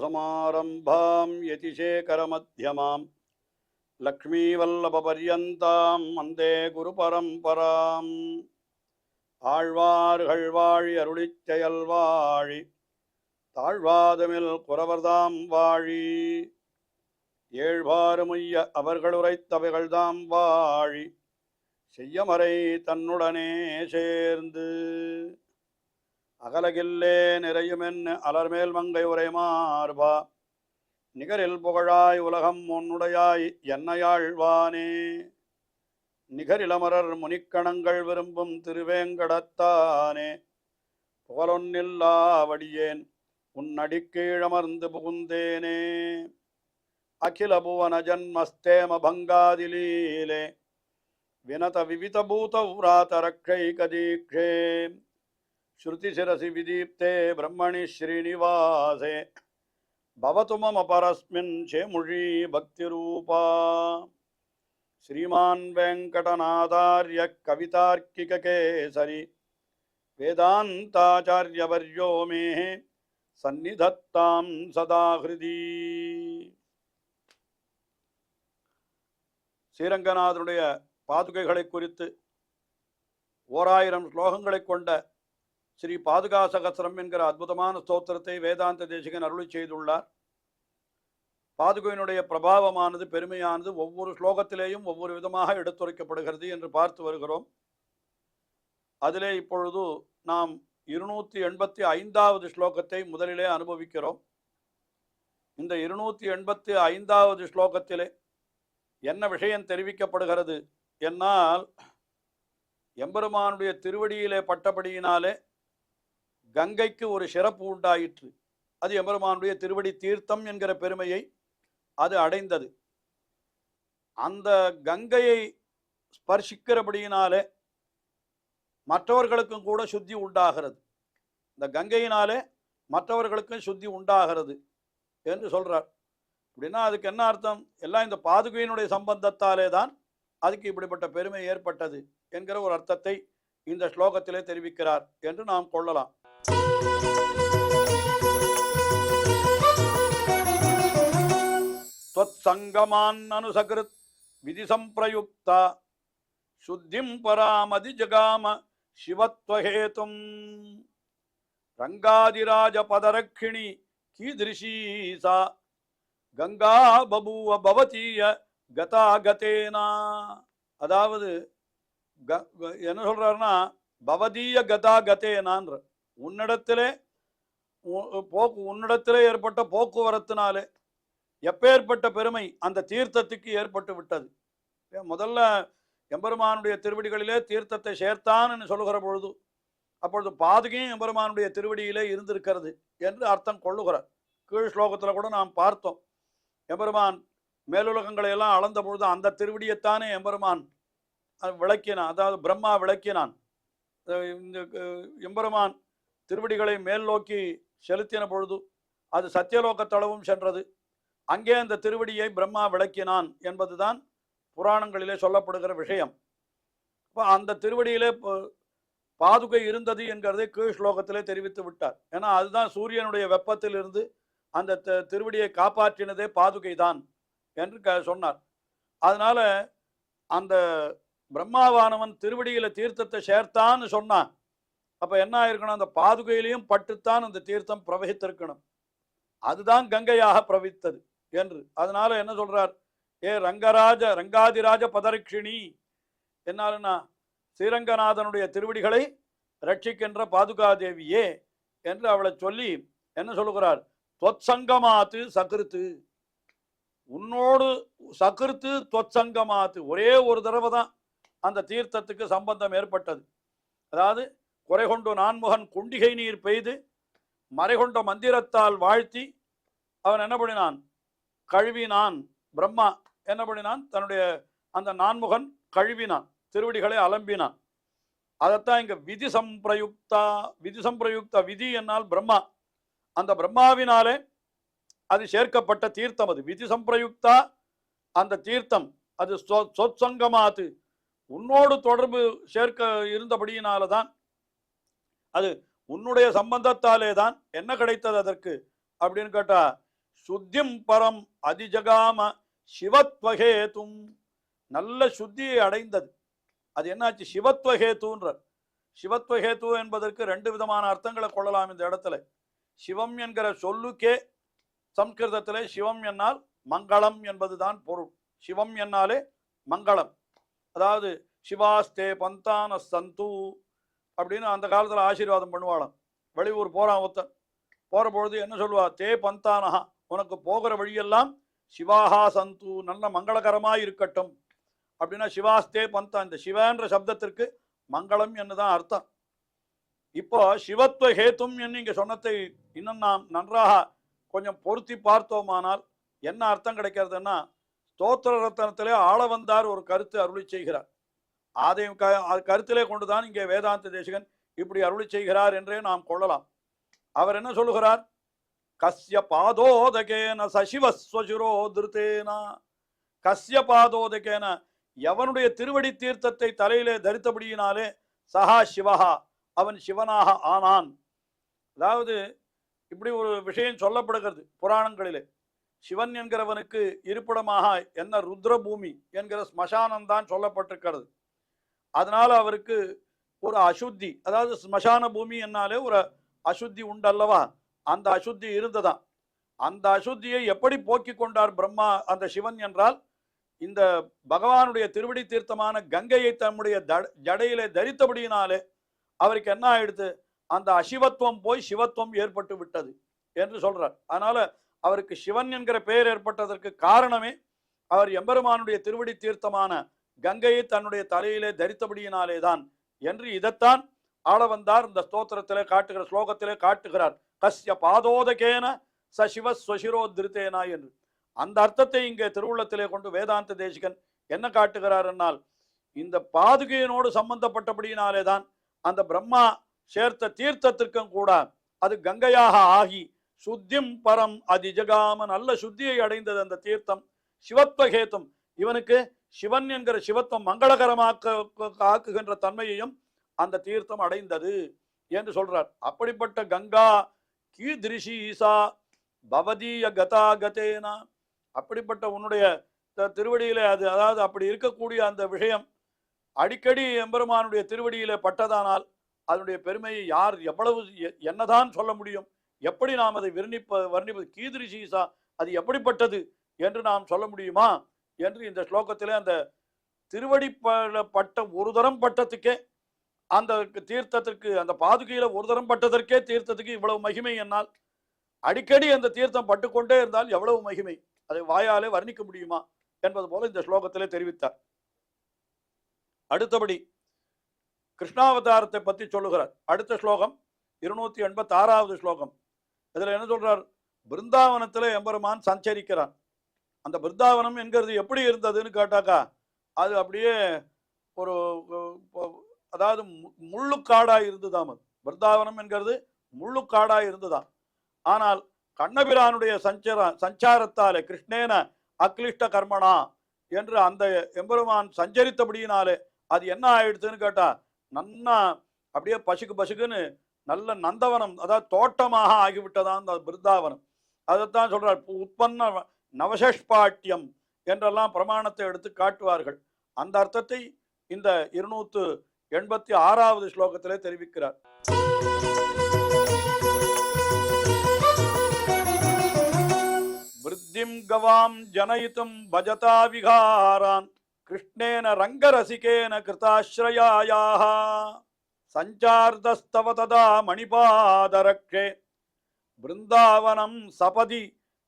अस्मत्गुरुसमारम्भां यतिशेखरमध्यमां लक्ष्मीवल्लभपर्यन्तां वन्दे गुरुपरम्पराम् ஆழ்வார்கள் வாழி அருளிச் செயல் வாழி தாழ்வாதமில் குறவர்தாம் வாழி ஏழ்வாறுமுய்ய அவர்களுரைத்தவைகள்தாம் வாழி செய்யமறை தன்னுடனே சேர்ந்து அகலகில்லே நிறையுமென்னு அலர்மேல் மங்கை உரை மார்பா நிகரில் புகழாய் உலகம் உன்னுடையாய் என்னையாழ்வானே நிகரிலமரர் முனிக்கணங்கள் விரும்பும் திருவேங்கடத்தானே புகழொன்னில்லாவடியேன் உன்னடிக்கீழமர்ந்து புகுந்தேனே அகில புவன ஜன்மஸ்தேம பங்காதிலீலே வினத விவித பூத உராத ரக்ஷைகதீக்ஷே ஸ்ருதிசிரசி விதீப்தே பிரம்மணி ஸ்ரீனிவாசே பவது மம பரஸ்மின் சேமுழி பக்திரூபா श्रीमान वेंकटनाथार्य कवितार्किक केसरी वेदांताचार्यवर्यो मे सन्निधत्तां सदा हृदि ஸ்ரீரங்கநாதனுடைய பாதுகைகளை குறித்து 1000 ஸ்லோகங்களை கொண்ட ஸ்ரீ பாதுகா சகஸ்ரம் என்கிற அற்புதமான ஸ்தோத்திரத்தை வேதாந்த தேசிகன் அருளி செய்துள்ளார். பாதுகையினுடைய பிரபாவமானது பெருமையானது ஒவ்வொரு ஸ்லோகத்திலேயும் ஒவ்வொரு விதமாக எடுத்துரைக்கப்படுகிறது என்று பார்த்து வருகிறோம். அதிலே இப்பொழுது நாம் 285வது ஸ்லோகத்தை முதலிலே அனுபவிக்கிறோம். இந்த 285வது ஸ்லோகத்திலே என்ன விஷயம் தெரிவிக்கப்படுகிறது என்னால், எம்பெருமானுடைய திருவடியிலே பட்டபடியினாலே கங்கைக்கு ஒரு சிறப்பு உண்டாயிற்று. அது எம்பெருமானுடைய திருவடி தீர்த்தம் என்கிற பெருமையை அது அடைந்தது. அந்த கங்கையை ஸ்பர்சிக்கிறபடியினாலே மற்றவர்களுக்கும் கூட சுத்தி உண்டாகிறது. இந்த கங்கையினாலே மற்றவர்களுக்கும் சுத்தி உண்டாகிறது என்று சொல்றார். அப்படின்னா அதுக்கு என்ன அர்த்தம்? எல்லாம் இந்த பாதுகையினுடைய சம்பந்தத்தாலே தான் அதுக்கு இப்படிப்பட்ட பெருமை ஏற்பட்டது என்கிற ஒரு அர்த்தத்தை இந்த ஸ்லோகத்திலே தெரிவிக்கிறார் என்று நாம் கொள்ளலாம். त्वत्संगमान् अनुसकृत विधि संप्रयुक्ता शुद्धिं परामधि जगाम शिवत्वहेतुं रंगादिराज पदरक्षिणी कीदृशी सा गंगा बभूव भवतीय गता गतेना. அதாவது என்ன சொல்றாருன்னா, பவதீய கதா கதேனான்ற உன்னிடத்திலே ஏற்பட்ட போக்குவரத்தினாலே எப்பேற்பட்ட பெருமை அந்த தீர்த்தத்துக்கு ஏற்பட்டு விட்டது. முதல்ல எம்பெருமானுடைய திருவடிகளிலே தீர்த்தத்தை சேர்த்தான் சொல்லுகிற பொழுது அப்பொழுது பாதுகையும் எம்பெருமானுடைய திருவடியிலே இருந்திருக்கிறது என்று அர்த்தம் கொள்ளுகிறார். கீழ் ஸ்லோகத்தில் கூட நாம் பார்த்தோம். எம்பெருமான் மேலுலகங்களை எல்லாம் அளந்த பொழுது அந்த திருவடியைத்தானே எம்பெருமான் விளக்கினான், அதாவது பிரம்மா விளக்கினான். இந்த எம்பெருமான் திருவடிகளை மேல் நோக்கி செலுத்தின பொழுது அது சத்தியலோகத்தளவும் சென்றது. அங்கே அந்த திருவடியை பிரம்மா விளக்கினான் என்பதுதான் புராணங்களிலே சொல்லப்படுகிற விஷயம். இப்போ அந்த திருவடியிலே பாதுகை இருந்தது என்கிறதை கீழ் ஸ்லோகத்திலே தெரிவித்து விட்டார். ஏன்னா அதுதான் சூரியனுடைய வெப்பத்திலிருந்து அந்த திருவடியை காப்பாற்றினதே பாதுகை தான் என்று சொன்னார். அதனால அந்த பிரம்மாவானவன் திருவடியில தீர்த்தத்தை சேர்த்தான்னு சொன்னான். அப்ப என்ன ஆயிருக்கணும்? அந்த பாதுகையிலையும் பட்டுத்தான் அந்த தீர்த்தம் பிரவகித்திருக்கணும். அதுதான் கங்கையாக பிரவகித்தது என்று. அதனால என்ன சொல்றார்? ஏ ரங்காதிராஜ பதரக்ஷிணி, என்னாலுன்னா ஸ்ரீரங்கநாதனுடைய திருவடிகளை ரட்சிக்கின்ற பாதுகாதேவியே என்று அவளை சொல்லி என்ன சொல்லுகிறார்? தொத்சங்கமாத்து சகிருத்து, உன்னோடு சகிருத்து தொத்சங்கமாத்து, ஒரே ஒரு தடவை தான் அந்த தீர்த்தத்துக்கு சம்பந்தம் ஏற்பட்டது. அதாவது குறை கொண்டு நான்முகன் குண்டிகை நீர் பெய்து மறைகொண்ட மந்திரத்தால் வாழ்த்தி அவன் என்ன பண்ணினான்? கழுவினான். பிரம்மா என்ன பண்ணினான்? தன்னுடைய அந்த நான்முகன் கழுவினான், திருவடிகளை அலம்பினான். அதைத்தான் இங்க விதி சம்பிரயுக்தா. விதி என்னால் பிரம்மா, அந்த பிரம்மாவினாலே அது சேர்க்கப்பட்ட தீர்த்தம். அது விதி சம்பிரயுக்தா. அந்த தீர்த்தம் அது சொற்சங்கமாத்து, உன்னோடு தொடர்பு சேர்க்க இருந்தபடியினால்தான், அது உன்னுடைய சம்பந்தத்தாலே தான். என்ன கிடைத்தது அதற்கு அப்படின்னு கேட்டா, சுத்திம் பரம் அதிஜகாம சிவத்வகேதும், நல்ல சுத்தியை அடைந்தது. அது என்னாச்சு? சிவத்வகேத்துன்ற. சிவத்வகேத்து என்பதற்கு ரெண்டு விதமான அர்த்தங்களை கொள்ளலாம் இந்த இடத்துல. சிவம் என்கிற சொல்லுக்கே சம்ஸ்கிருதத்திலே சிவம் என்னால் மங்களம் என்பதுதான் பொருள். சிவம் என்னாலே மங்களம். அதாவது சிவாஸ்தே பந்தான சந்து அப்படின்னு அந்த காலத்தில் ஆசீர்வாதம் பண்ணுவாளாம். வெளியூர் போறான் ஒருத்தன், போற பொழுது என்ன சொல்லுவா? தே பந்தானஹா, உனக்கு போகிற வழியெல்லாம் சிவாஹா சந்து, நல்ல மங்களகரமாய் இருக்கட்டும் அப்படின்னா சிவாஸ்தே பந்தா. இந்த சிவன்ற சப்தத்திற்கு மங்களம் என்னதான் அர்த்தம். இப்போ சிவத்வ ஹேத்தும் என்று இங்க சொன்னதை இன்னும் நாம் நன்றாக கொஞ்சம் பொருத்தி பார்த்தோமானால் என்ன அர்த்தம் கிடைக்கிறதுன்னா, ஸ்தோத்திர ரத்தனத்திலே ஆள வந்தார் ஒரு கருத்து அருளி செய்கிறார். அதையும் கருத்திலே கொண்டுதான் இங்கே வேதாந்த தேசிகன் இப்படி அருளி செய்கிறார் என்றே நாம் கொள்ளலாம். அவர் என்ன சொல்லுகிறார்? கஸ்ய பாதோதகேன சசிவஸ்வசுரோ திருத்தேனா. கஸ்ய பாதோதகேன, எவனுடைய திருவடி தீர்த்தத்தை தலையிலே தரித்தபடியினாலே சஹா சிவஹா, அவன் சிவனாக ஆனான். அதாவது இப்படி ஒரு விஷயம் சொல்லப்படுகிறது புராணங்களிலே. சிவன் என்கிறவனுக்கு இருப்பிடமாக என்ன ருத்ரபூமி என்கிற ஸ்மசானம் தான் சொல்லப்பட்டிருக்கிறது. அதனால அவருக்கு ஒரு அசுத்தி, அதாவது ஸ்மசான பூமி என்னாலே ஒரு அசுத்தி உண்டல்லவா, அந்த அசுத்தி இருந்ததான். அந்த அசுத்தியை எப்படி போக்கி கொண்டார் பிரம்மா அந்த சிவன் என்றால், இந்த பகவானுடைய திருவடி தீர்த்தமான கங்கையை தம்முடைய ஜடையிலே தரித்தபடியினாலே அவருக்கு என்ன ஆயிடுது? அந்த அசிவத்துவம் போய் சிவத்துவம் ஏற்பட்டு விட்டது என்று சொல்றார். அதனால அவருக்கு சிவன் என்கிற பெயர் ஏற்பட்டதற்கு காரணமே அவர் எம்பெருமானுடைய திருவடி தீர்த்தமான கங்கையை தன்னுடைய தலையிலே தரித்தபடியினாலே தான் என்று இதைத்தான் ஆள வந்தார் இந்த ஸ்தோத்திரத்திலே காட்டுகிற ஸ்லோகத்திலே காட்டுகிறார். கஸ்ய பாதோதகேன ச சிவ ஸ்வசிரோ திருத்தேனா என்று. அந்த அர்த்தத்தை இங்கே திருவுள்ளத்திலே கொண்டு வேதாந்த தேசிகன் என்ன காட்டுகிறார் என்னால், இந்த பாதுகையினோடு சம்பந்தப்பட்டபடியினாலே தான் அந்த பிரம்மா சேர்த்த தீர்த்தத்திற்கும் கூட அது கங்கையாக ஆகி சுத்திம் பரம் அதிஜகாம, நல்ல சுத்தியை அடைந்தது அந்த தீர்த்தம். சிவத்வகேத்தும், இவனுக்கு சிவன் என்கிற சிவத்துவம் மங்களகரமாக்க ஆக்குகின்ற தன்மையையும் அந்த தீர்த்தம் அடைந்தது என்று சொல்றார். அப்படிப்பட்ட கங்கா கீதிருஷி ஈசா பவதீய கதா கதேனா, அப்படிப்பட்ட உன்னுடைய திருவடியிலே அது, அதாவது அப்படி இருக்கக்கூடிய அந்த விஷயம் அடிக்கடி எம்பெருமானுடைய திருவடியிலே பட்டதானால் அதனுடைய பெருமையை யார் எவ்வளவு என்னதான் சொல்ல முடியும்? எப்படி நாம் அதை வர்ணிப்பது? கீதிருஷீசா, அது எப்படிப்பட்டது என்று நாம் சொல்ல முடியுமா என்று இந்த ஸ்லோகத்திலே அந்த திருவடி பட்ட ஒரு தரம் பட்டத்துக்கே, அந்த தீர்த்தத்திற்கு, அந்த பாதுகையில ஒரு தரம் பட்டதற்கே தீர்த்தத்துக்கு இவ்வளவு மகிமை என்னால் அடிக்கடி அந்த தீர்த்தம் பட்டுக்கொண்டே இருந்தால் எவ்வளவு மகிமை, அதை வாயாலே வர்ணிக்க முடியுமா என்பது போல இந்த ஸ்லோகத்திலே தெரிவித்தார். அடுத்தபடி கிருஷ்ணாவதாரத்தை பற்றி சொல்லுகிறார். அடுத்த ஸ்லோகம் 286வது ஸ்லோகம். இதுல என்ன சொல்றார்? பிருந்தாவனத்துல எம்பெருமான் சஞ்சரிக்கிறான். அந்த பிருந்தாவனம் என்கிறது எப்படி இருந்ததுன்னு கேட்டாக்கா, அது அப்படியே ஒரு, அதாவது முள்ளுக்காடா இருந்துதாம். பிருந்தாவனம் என்கிறது முள்ளுக்காடா இருந்துதான். ஆனால் கண்ணபிரானுடைய சஞ்சாரத்தாலே கிருஷ்ணேன அக்லிஷ்ட கர்மனா என்று அந்த எம்பெருமான் சஞ்சரித்தபடியினாலே அது என்ன ஆயிடுச்சுன்னு கேட்டா, நன்னா அப்படியே பசுக்குன்னு நல்ல நந்தவனம், அதாவது தோட்டமாக ஆகிவிட்டதான் அந்த பிருந்தாவனம். அதைத்தான் சொல்றார். உற்பன்ன நவசஷ்பாட்டியம் என்றெல்லாம் பிரமாணத்தை எடுத்து காட்டுவார்கள். அந்த அர்த்தத்தை இந்த 286வது ஸ்லோகத்திலே தெரிவிக்கிறார். விருத்திம் கவாம் ஜனயித்தும் பஜதா விகாரான் கிருஷ்ணேன ரங்கரசிகேன கிருதாஸ்ரயாயாஹ சஞ்சார்தஸ்தவ ததா மணிபாதரக்ஷே பிருந்தாவனம் சபதி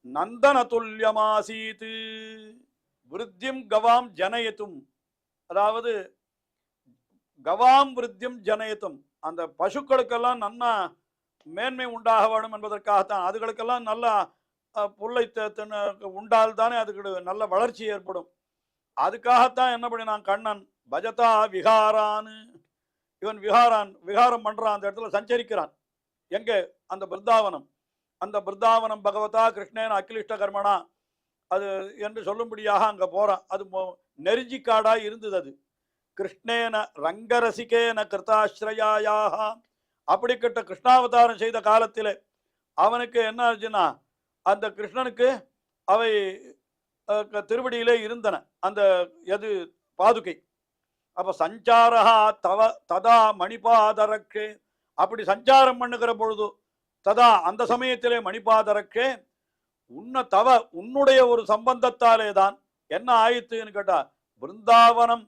நந்தன துல்யமாசீத். விருத்திம் கவாம் ஜனயத்தும், அதாவது கவாம் விருத்தியும் ஜனயத்தும், அந்த பசுக்களுக்கெல்லாம் நன்னா மேன்மை உண்டாக வேணும் என்பதற்காகத்தான். அதுகளுக்கெல்லாம் நல்ல புல்லை உண்டால் தானே அதுக்கு நல்ல வளர்ச்சி ஏற்படும். அதுக்காகத்தான் என்ன பண்ணினான் கண்ணன்? பஜதா விகாரான், இவன் விகாரம் பண்றான், அந்த இடத்துல சஞ்சரிக்கிறான். எங்கே? அந்த பிருந்தாவனம். அந்த பிருந்தாவனம் பகவதா கிருஷ்ணேன அகிலிஷ்ட கர்மனா அது என்று சொல்லும்படியாக அங்க போறான். அது நெருஞ்சிக்காடா இருந்தது. அது கிருஷ்ணேன ரங்கரசிகேன கிருதாஸ்ரயாயாக, அப்படிப்பட்ட கிருஷ்ணாவதாரம் செய்த காலத்திலே அவனுக்கு என்ன ஆச்சுன்னா, அந்த கிருஷ்ணனுக்கு அவை திருவடியிலே இருந்தன, அந்த எது பாதுகை. அப்ப சஞ்சாரா தவ ததா மணிபாதரக்கே, அப்படி சஞ்சாரம் பண்ணுகிற பொழுது ததா அந்த சமயத்திலே மணிபாதரக்கே உன்னுடைய ஒரு சம்பந்தத்தாலே தான் என்ன ஆயித்துன்னு கேட்டா, பிருந்தாவனம்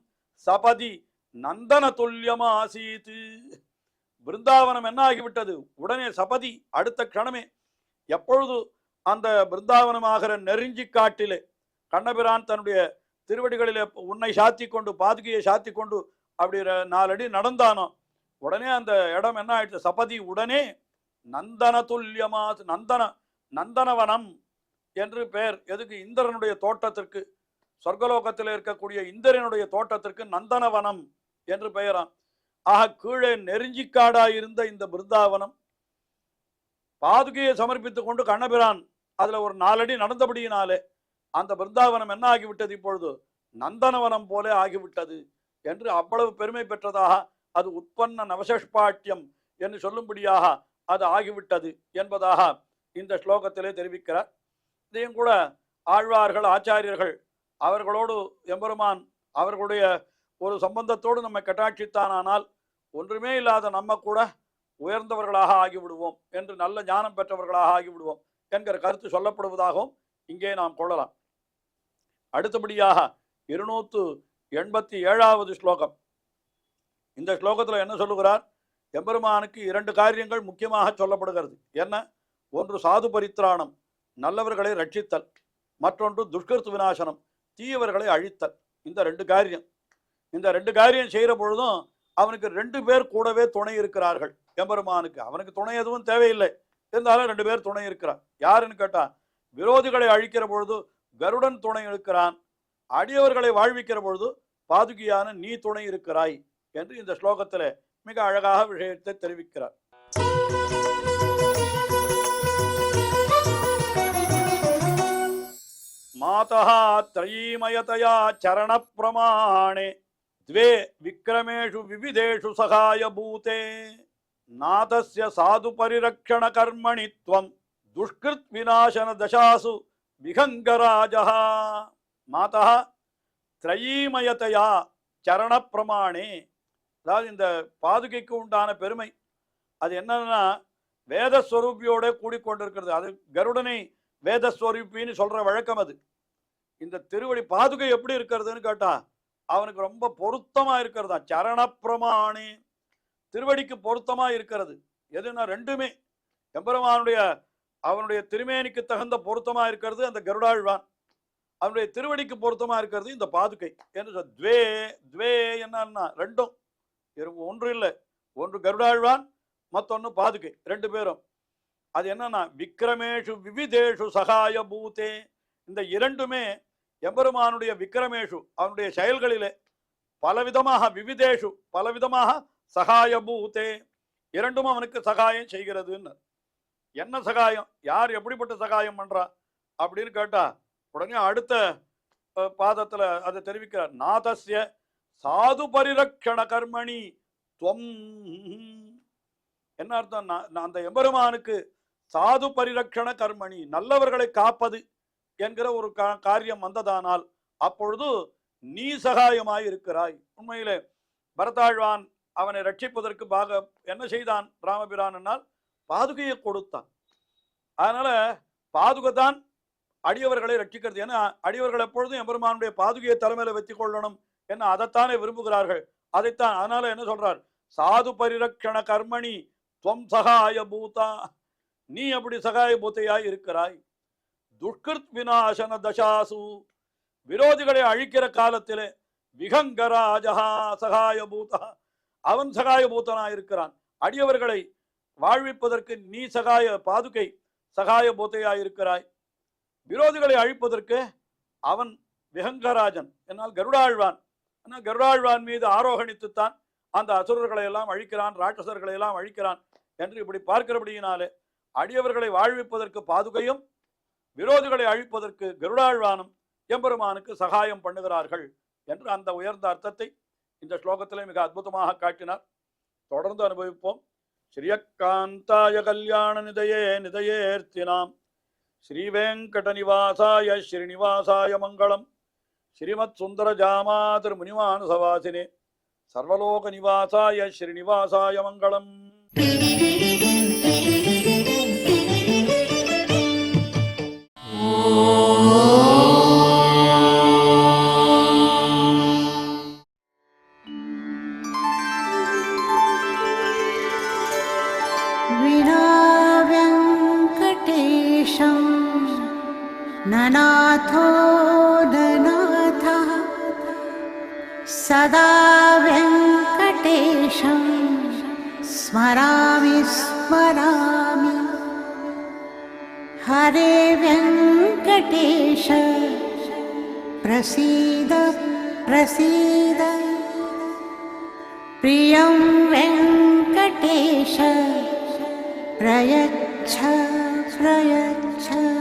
சபதி நந்தன துல்லியமா ஆசீத்து. பிருந்தாவனம் என்ன ஆகிவிட்டது, உடனே சபதி அடுத்த க்ஷணமே. எப்பொழுது அந்த பிருந்தாவனமாகிற நெருஞ்சி காட்டிலே கண்ணபிரான் தன்னுடைய திருவடிகளிலே உன்னை சாத்தி கொண்டு பாதுகையை சாத்தி கொண்டு அப்படி 4 அடி நடந்தானோ, உடனே அந்த இடம் என்ன ஆயிடுச்சு, சபதி உடனே நந்தன துல்லியமா, நந்தனவனம் என்று பெயர். எதுக்கு, இந்திரனுடைய தோட்டத்திற்கு, சொர்க்கலோகத்தில் இருக்கக்கூடிய இந்திரனுடைய தோட்டத்திற்கு நந்தனவனம் என்று பெயராம். ஆக கீழே நெருஞ்சிக்காடாயிருந்த இந்த பிருந்தாவனம் பாதுகையை சமர்ப்பித்துக் கொண்டு கண்ணபிரான் அதுல ஒரு 4 அடி நடந்தபடியினாலே அந்த பிருந்தாவனம் என்ன ஆகிவிட்டது, இப்பொழுது நந்தனவனம் போல ஆகிவிட்டது என்று அவ்வளவு பெருமை பெற்றதாக, அது உற்பன்ன நவசஷ்பாட்டியம் என்று சொல்லும்படியாக அது ஆகிவிட்டது என்பதாக இந்த ஸ்லோகத்திலே தெரிவிக்கிறார். இதையும் கூட ஆழ்வார்கள் ஆச்சாரியர்கள் அவர்களோடு எம்பெருமான் அவர்களுடைய ஒரு சம்பந்தத்தோடு நம்மை கட்டாட்சித்தானால் ஒன்றுமே இல்லாத நம்ம கூட உயர்ந்தவர்களாக ஆகிவிடுவோம் என்று, நல்ல ஞானம் பெற்றவர்களாக ஆகிவிடுவோம் என்கிற கருத்து சொல்லப்படுவதாகவும் இங்கே நாம் கொள்ளலாம். அடுத்தபடியாக 287வது ஸ்லோகம். இந்த ஸ்லோகத்தில் என்ன சொல்லுகிறார், எம்பெருமானுக்கு 2 காரியங்கள் முக்கியமாக சொல்லப்படுகிறது. என்ன, ஒன்று சாது பரித்ராணம், நல்லவர்களை ரட்சித்தல், மற்றொன்று துஷ்கிருத்து விநாசனம், தீயவர்களை அழித்தல். இந்த 2 காரியம். இந்த 2 காரியம் செய்கிற பொழுதும் அவனுக்கு 2 பேர் கூடவே துணை இருக்கிறார்கள். எம்பெருமானுக்கு அவனுக்கு துணை எதுவும் தேவையில்லை, இருந்தாலும் 2 பேர் துணை இருக்கிறார். யாருன்னு கேட்டா, விரோதிகளை அழிக்கிற பொழுது கருடன் துணை இருக்கிறான், அடியவர்களை வாழ்விக்கிற பொழுது பாதுகியான நீ துணை இருக்கிறாய் என்று இந்த ஸ்லோகத்தில் மிக அழகாக விஷயத்தை தெரிவிக்கிறார். மாதா த்ரயீமயதயா சரண பிரமாணே द्वे विक्रमेषु विविधेषु सहाय भूते नाथस्य साधु परिरक्षण कर्मणि त्वं दुष्कृत विनाशन दशासु विहंगराजः मातः त्रयीमयतया चरण प्रमाणे. அதாவது இந்த பாதுகைக்கு உண்டான பெருமை அது என்னன்னா, வேதஸ்வரூபியோட கூடிக்கொண்டிருக்கிறது. அது கருடனை வேதஸ்வரூபின்னு சொல்ற வழக்கம். அது இந்த திருவடி பாதுகை எப்படி இருக்கிறதுன்னு கேட்டா, அவனுக்கு ரொம்ப பொருத்தமா இருக்கிறதா. சரண பிரமாணி, திருவடிக்கு பொருத்தமா இருக்கிறது. எதுனா ரெண்டுமே எம்பெருமானுடைய அவனுடைய திருமேனிக்கு தகுந்த பொருத்தமா இருக்கிறது அந்த கருடாழ்வான், அவனுடைய திருவடிக்கு பொருத்தமா இருக்கிறது இந்த பாதுகை என்று. துவே துவே என்னன்னா ரெண்டும், ஒன்று இல்லை, ஒன்று கருடாழ்வான் மற்றொன்று பாதுகை, 2 பேரும். அது என்னன்னா, விக்ரமேஷு விவிதேஷு சகாய பூதே. இந்த 2மே எம்பெருமானுடைய விக்ரமேஷு அவனுடைய செயல்களிலே பலவிதமாக, விவிதேஷு பலவிதமாக, சகாய பூதே 2ம் அவனுக்கு சகாயம் செய்கிறதுன்னு. என்ன சகாயம், யார் எப்படிப்பட்ட சகாயம் பண்றா அப்படின்னு கேட்டா, உடனே அடுத்த பாதத்துல அதை தெரிவிக்கிறார். நாதஸ்ய சாது பரிரக்ஷண கர்மணி துவம். என்ன அர்த்தம், அந்த எம்பெருமானுக்கு சாது பரிரக்ஷண கர்மணி, நல்லவர்களை காப்பது என்கிற ஒரு காரியம் வந்ததானால் அப்பொழுது நீ சகாயமாய் இருக்கிறாய். உண்மையிலே பரதாழ்வான் அவனை ரட்சிப்பதற்கு என்ன செய்தான் ராமபிரான் என்னால், பாதுகையை கொடுத்தான். அதனால பாதுகை தான் அடியவர்களை ரட்சிக்கிறது. ஏன்னா அடியவர்கள் எப்பொழுதும் எம்பெருமானுடைய பாதுகையை தலைமையில வச்சு கொள்ளணும் என்ன, அதைத்தானே விரும்புகிறார்கள். அதைத்தான் அதனால என்ன சொல்றார், சாது பரிரக்ஷண கர்மணி துவம் சகாய பூதா, நீ அப்படி சகாய பூத்தையாய் இருக்கிறாய். துஷ்கிருத் விநாசன தசாசு, விரோதிகளை அழிக்கிற காலத்திலே விகங்கராஜா சகாய பூதா, அவன் சகாய பூத்தனாய் இருக்கிறான். அடியவர்களை வாழ்விப்பதற்கு நீ சகாய பாதுகை சகாய பூத்தையாய் இருக்கிறாய். விரோதிகளை அழிப்பதற்கு அவன் விஹங்கராஜன் என்னால் கருடாழ்வான். கருடாழ்வான் மீது ஆரோகணித்துத்தான் அந்த அசுரர்களை எல்லாம் அழிக்கிறான், ராட்சசர்களை எல்லாம் அழிக்கிறான் என்று இப்படி பார்க்கிறபடியினாலே அடியவர்களை வாழ்விப்பதற்கு பாதுகையும் விரோதிகளை அழிப்பதற்கு கருடாழ்வானும் எம்பெருமானுக்கு சகாயம் பண்ணுகிறார்கள் என்று அந்த உயர்ந்த அர்த்தத்தை இந்த ஸ்லோகத்திலே மிக அற்புதமாக காட்டினார். தொடர்ந்து அனுபவிப்போம். ஸ்ரீயக்காந்தாய கல்யாண நிதையே நிதையேர்த்தினாம் ஸ்ரீவேங்கடநிவாசாய ஸ்ரீனிவாசாய மங்களம். ஸ்ரீமத் சுந்தரஜாமாதர் முனிமானசவாசினே சர்வலோக நிவாசாய ஸ்ரீனிவாசாய மங்களம். ननाथो ननाथः सदा वेङ्कटेशं स्मरामि स्मरामि. हरे वेङ्कटेश प्रसीद प्रसीद. प्रियं वेङ्कटेश प्रयच्छ प्रयच्छ.